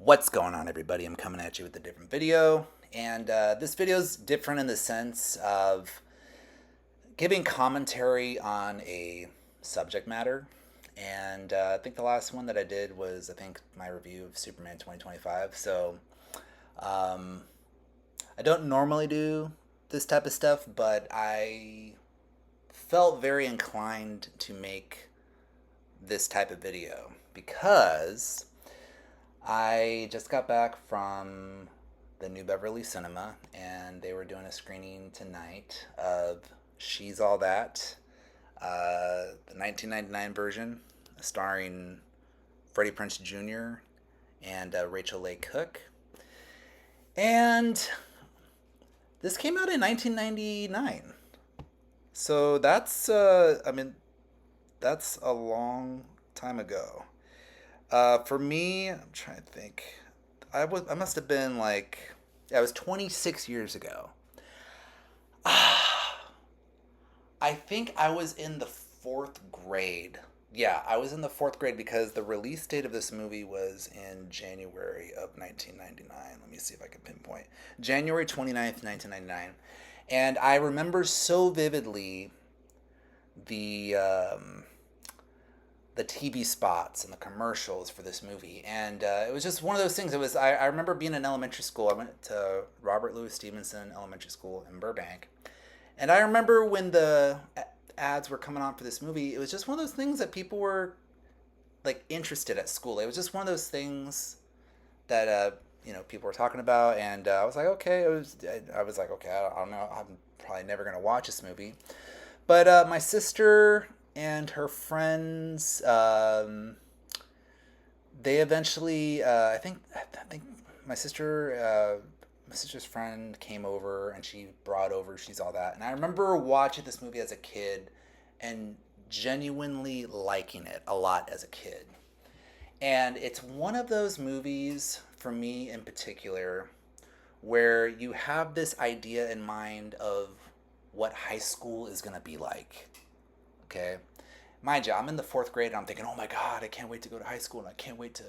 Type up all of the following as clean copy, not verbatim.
What's going on, everybody? I'm coming at you with a different video. And this video is different in the sense of giving commentary on a subject matter. And I think the last one that I did was, my review of Superman 2025. So um, I don't normally do this type of stuff, but I felt very inclined to make this type of video because I just got back from the New Beverly Cinema, and they were doing a screening tonight of She's All That, the 1999 version, starring Freddie Prinze Jr. and Rachel Leigh Cook. And this came out in 1999. So that's a long time ago. For me, I'm trying to think. I must have been like, yeah, it was 26 years ago. I think I was in the fourth grade. Yeah, I was in the fourth grade because the release date of this movie was in January of 1999. Let me see if I can pinpoint. January 29th, 1999. And I remember so vividly the the TV spots and the commercials for this movie. And it was just one of those things. I remember being in elementary school. I went to Robert Louis Stevenson Elementary School in Burbank. And I remember when the ads were coming on for this movie, it was just one of those things that people were like interested at school. It was just one of those things that people were talking about, and I was like, okay. I was like, okay, I don't know. I'm probably never gonna watch this movie, but my sister and her friends, they eventually, I think my sister, my sister's friend came over and she brought over She's All That, and I remember watching this movie as a kid and genuinely liking it a lot as a kid. And it's one of those movies, for me in particular, where you have this idea in mind of what high school is going to be like. Okay? Mind you, I'm in the fourth grade and I'm thinking, oh my God, I can't wait to go to high school and I can't wait to,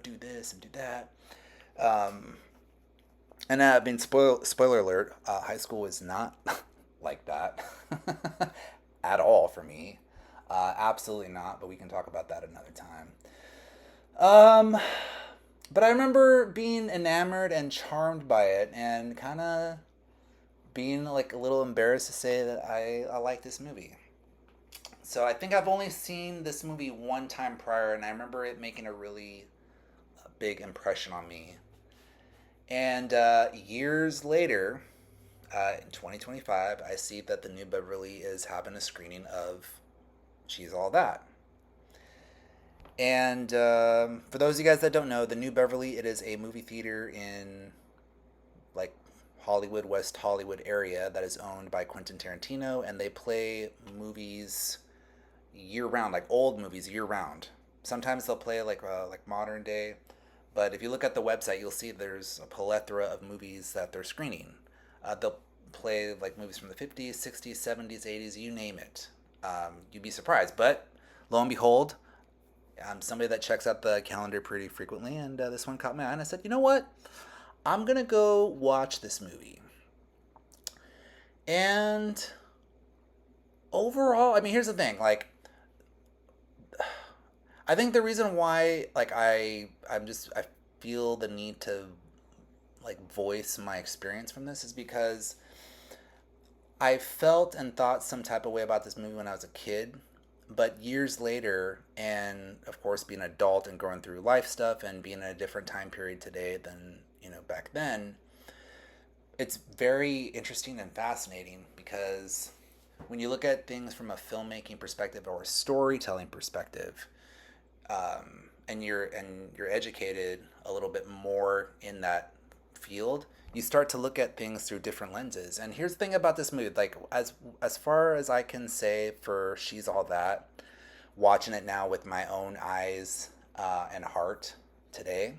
do this and do that. Um, and spoiler alert, high school is not like that at all for me. Absolutely not, but we can talk about that another time. Um, but I remember being enamored and charmed by it and kind of being like a little embarrassed to say that I like this movie. So I think I've only seen this movie one time prior, and I remember it making a really big impression on me. And years later, in 2025, I see that the New Beverly is having a screening of She's All That. And for those of you guys that don't know, the New Beverly, it is a movie theater in like Hollywood, West Hollywood area that is owned by Quentin Tarantino, and they play movies year round, like old movies year round. Sometimes they'll play like modern day, but if you look at the website, you'll see there's a plethora of movies that they're screening. They'll play like movies from the 50s, 60s, 70s, 80s, you name it. You'd be surprised, but lo and behold, I'm somebody that checks out the calendar pretty frequently, and this one caught my eye, and I said, you know what? I'm gonna go watch this movie. And overall, I mean, here's the thing. Like, I think the reason why, like, I feel the need to like voice my experience from this is because I felt and thought some type of way about this movie when I was a kid, but years later, and of course being an adult and going through life stuff and being in a different time period today than back then, it's very interesting and fascinating because when you look at things from a filmmaking perspective or a storytelling perspective, and you're educated a little bit more in that field, you start to look at things through different lenses. And here's the thing about this movie, like as far as I can say for She's All That, watching it now with my own eyes and heart today,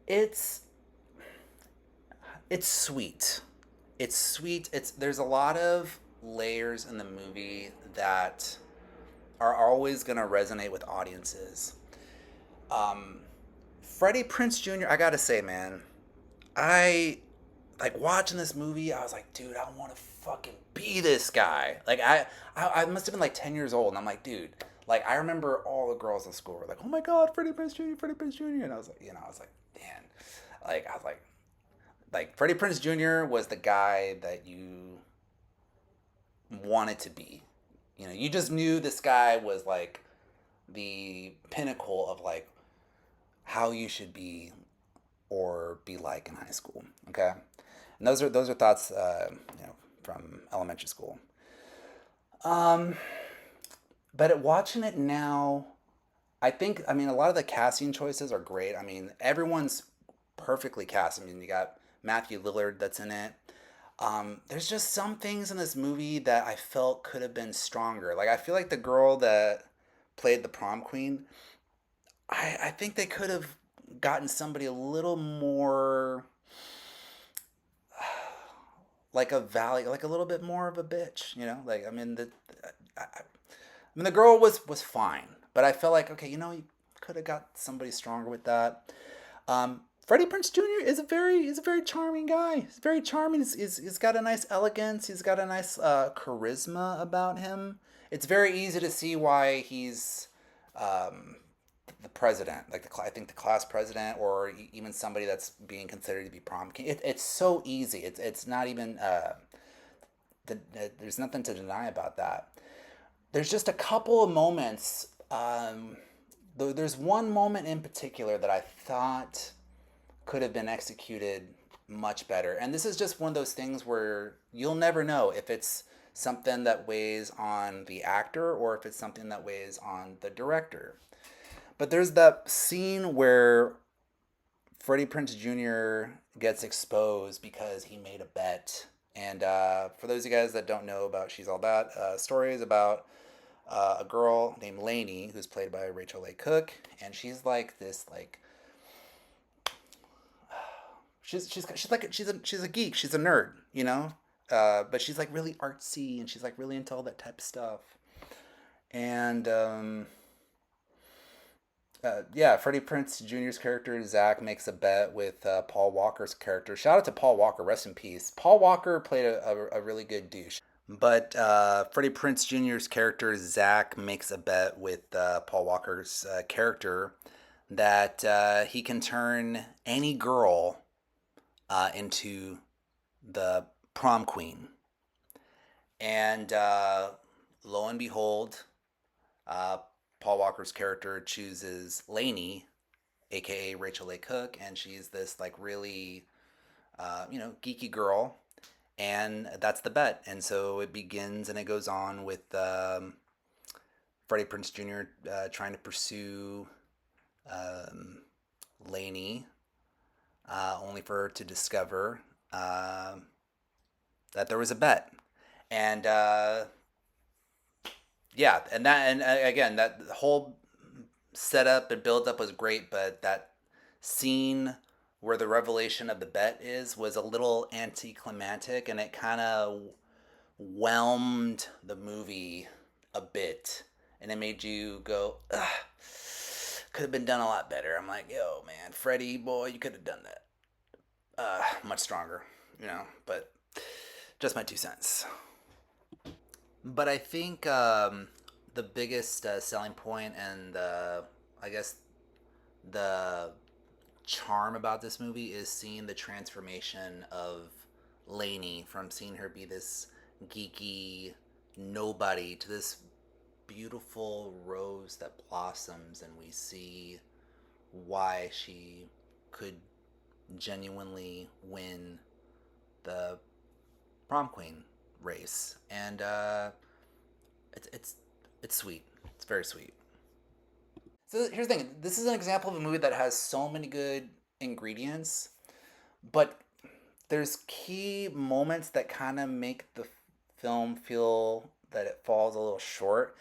it's it's sweet. It's sweet. There's a lot of layers in the movie that are always going to resonate with audiences. Um, Freddie Prince Jr. I gotta say, man, I like watching this movie. I was like, dude, I want to fucking be this guy. Like I must have been like 10 years old, and I'm like, dude. Like I remember all the girls in school were like, "Oh my God, Freddie Prince Jr., Freddie Prince Jr." And I was like, I was like, man, like I was like Freddie Prince Jr. was the guy that you wanted to be. You just knew this guy was like the pinnacle of like how you should be or be like in high school. Okay, and those are thoughts, from elementary school. Um, but watching it now, I mean, a lot of the casting choices are great. I mean, everyone's perfectly cast. I mean, you got Matthew Lillard that's in it. There's just some things in this movie that I felt could have been stronger. Like I feel like the girl that played the prom queen, I think they could have gotten somebody a little more like a valley, like a little bit more of a bitch. Like I mean the girl was fine, but I felt like okay, you could have got somebody stronger with that. Freddie Prince Jr. is a very charming guy. He's very charming. He's got a nice elegance. He's got a nice charisma about him. It's very easy to see why he's um, the president, like I think the class president, or even somebody that's being considered to be prom king. It's so easy. It's not even there's nothing to deny about that. There's just a couple of moments. There's one moment in particular that I thought could have been executed much better. And this is just one of those things where you'll never know if it's something that weighs on the actor or if it's something that weighs on the director. But there's that scene where Freddie Prince Jr. gets exposed because he made a bet. And for those of you guys that don't know about She's All That, story is about a girl named Lainey, who's played by Rachel Leigh Cook, and she's like this like she's a geek. She's a nerd, but she's like really artsy and she's like really into all that type of stuff. And yeah, Freddie Prinze Jr.'s character Zach makes a bet with Paul Walker's character. Shout out to Paul Walker, rest in peace. Paul Walker played a really good douche. But Freddie Prinze Jr.'s character Zach makes a bet with Paul Walker's character that he can turn any girl into the prom queen. And lo and behold, uh, Paul Walker's character chooses Lainey, aka Rachel Leigh Cook, and she's this like really, geeky girl, and that's the bet. And so it begins and it goes on with Freddie Prinze Jr. Trying to pursue um, Lainey, only for her to discover that there was a bet. And yeah, and again, that whole setup and build up was great, but that scene where the revelation of the bet was a little anticlimactic, and it kind of whelmed the movie a bit, and it made you go, ugh, could have been done a lot better. I'm like, yo, man, Freddie, boy, you could have done that much stronger, but just my 2 cents. But I think the biggest selling point and I guess the charm about this movie is seeing the transformation of Lainey from seeing her be this geeky nobody to this beautiful rose that blossoms, and we see why she could genuinely win the prom queen race. And it's it's sweet. It's very sweet. So here's the thing. This is an example of a movie that has so many good ingredients, but there's key moments that kind of make the film feel that it falls a little short,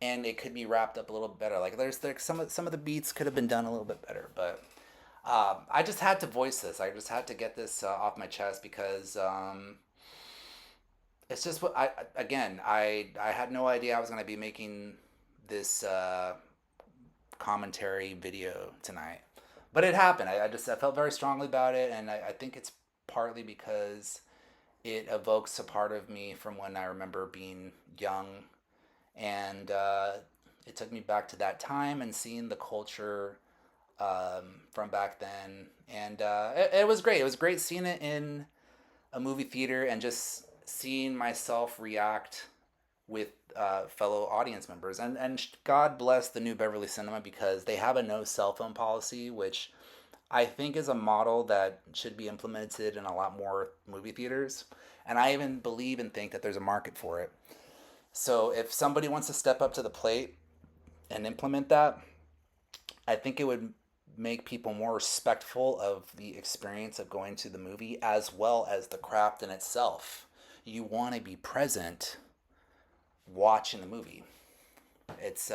and it could be wrapped up a little better. Like there's some of the beats could have been done a little bit better, but I just had to voice this. I just had to get this off my chest because it's just what I had no idea I was gonna be making this commentary video tonight. But it happened. I felt very strongly about it, and I think it's partly because it evokes a part of me from when I remember being young, and it took me back to that time and seeing the culture from back then, and it was great. It was great seeing it in a movie theater and just seeing myself react with fellow audience members. And God bless the New Beverly Cinema because they have a no cell phone policy, which I think is a model that should be implemented in a lot more movie theaters. And I even believe and think that there's a market for it. So if somebody wants to step up to the plate and implement that, I think it would make people more respectful of the experience of going to the movie as well as the craft in itself. You want to be present watching the movie. It's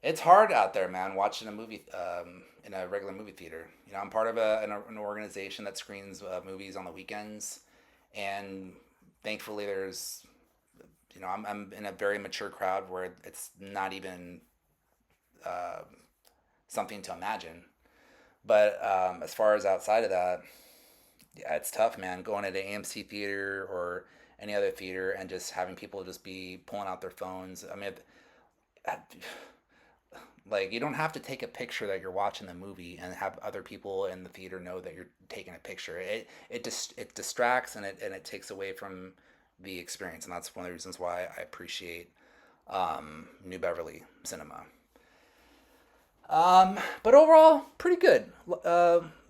it's hard out there, man, watching a movie in a regular movie theater. You know, I'm part of an organization that screens movies on the weekends, and thankfully there's, you know, I'm in a very mature crowd where it's not even uh, something to imagine. But as far as outside of that, yeah, it's tough, man. Going to the AMC theater or any other theater and just having people just be pulling out their phones. I mean, like you don't have to take a picture that you're watching the movie and have other people in the theater know that you're taking a picture. It distracts and it takes away from the experience, and that's one of the reasons why I appreciate New Beverly Cinema. But overall, pretty good.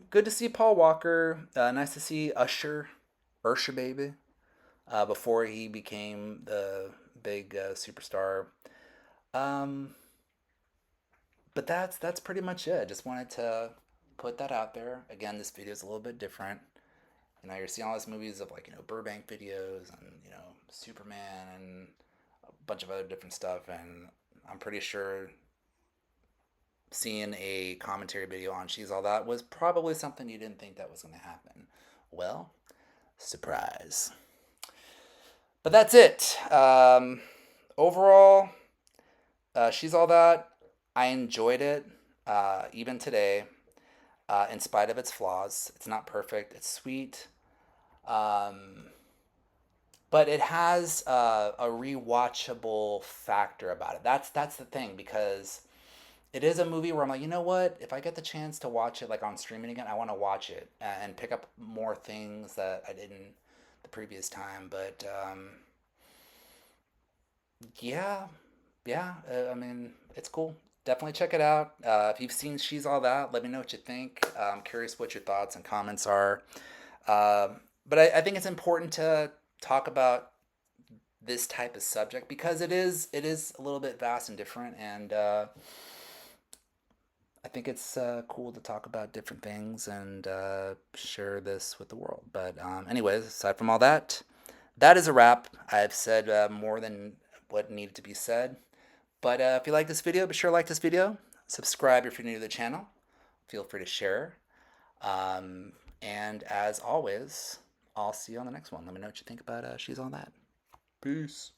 Good to see Paul Walker. Nice to see Usher baby, before he became the big superstar. Um, but that's pretty much it. Just wanted to put that out there. Again, this video is a little bit different. You know, you're seeing all these movies of like, you know, Burbank videos and, you know, Superman and a bunch of other different stuff, and I'm pretty sure seeing a commentary video on She's All That was probably something you didn't think that was going to happen. Well, surprise. But that's it. Overall, She's All That. I enjoyed it, even today, in spite of its flaws. It's not perfect. It's sweet. Um, but it has a rewatchable factor about it. That's the thing, because it is a movie where I'm like, you know what? If I get the chance to watch it like on streaming again, I want to watch it and pick up more things that I didn't the previous time. But yeah, yeah. I mean, it's cool. Definitely check it out. If you've seen She's All That, let me know what you think. I'm curious what your thoughts and comments are. But I think it's important to talk about this type of subject because it is a little bit vast and different, and I think it's cool to talk about different things and share this with the world. But anyways, aside from all that, that is a wrap. I've said more than what needed to be said. But if you like this video, be sure to like this video. Subscribe if you're new to the channel. Feel free to share. And as always, I'll see you on the next one. Let me know what you think about She's All That. Peace.